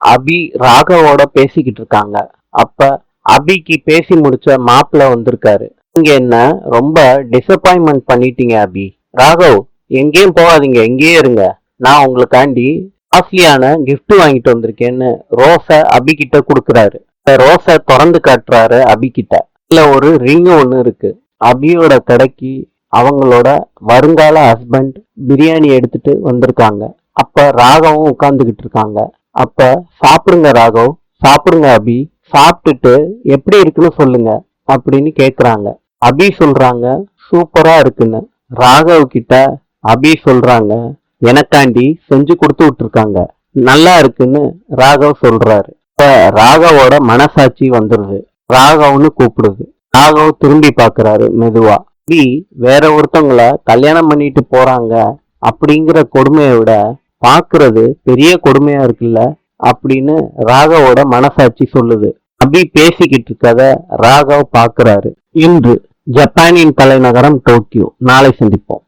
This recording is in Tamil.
அபி ராகவோட பேசிக்கிட்டு இருக்காங்க. அப்ப அபிக்கு பேசி முடிச்ச மாப்பிள்ள வந்திருக்காரு. நீங்க என்ன ரொம்ப டிசப்பாயின்மெண்ட் பண்ணிட்டீங்க அபி. ராகவ், எங்கேயும் போகாதீங்க, இங்கேயே இருங்க. நான் உங்களுக்காண்டி காஸ்ட்லியான gift வாங்கிட்டு வந்திருக்கேன்னு ரோஸ அபி கிட்ட கொடுக்குறாரு. ரோஸ திறந்து காட்டுறாரு அபி கிட்ட. இதுல ஒரு ரிங் ஒண்ணு இருக்கு. அபியோட கடைக்கு அவங்களோட வருங்கால ஹஸ்பண்ட் பிரியாணி எடுத்துட்டு வந்திருக்காங்க. அப்ப ராகவும் உட்கார்ந்துகிட்டு இருக்காங்க. அப்ப சாப்பிடுங்க ராகவ், சாப்பிடுங்க அபி, சாப்பிட்டுட்டு எப்படி இருக்குன்னு சொல்லுங்க அப்படின்னு கேக்குறாங்க. அபி சொல்றாங்க சூப்பரா இருக்குன்னு. ராகவ் கிட்ட அபி சொல்றாங்க எனக்காண்டி செஞ்சு கொடுத்து விட்டுருக்காங்க, நல்லா இருக்குன்னு ராகவ் சொல்றாரு. இப்ப ராகவோட மனசாட்சி வந்துருது. ராகவ்னு கூப்பிடுது. ராகவ் திரும்பி பாக்குறாரு மெதுவா. அபி வேற ஒருத்தவங்கள கல்யாணம் பண்ணிட்டு போறாங்க அப்படிங்கிற கொடுமையை விட பாக்குறது பெரிய கொடுமையா இருக்குல்ல அப்படின்னு ராகவோட மனசாட்சி சொல்லுது. அபி பேசிக்கிட்டு இருக்கத ராகவ் பாக்குறாரு. இன்று ஜப்பானின் தலைநகரம் டோக்கியோ. நாளை சந்திப்போம்.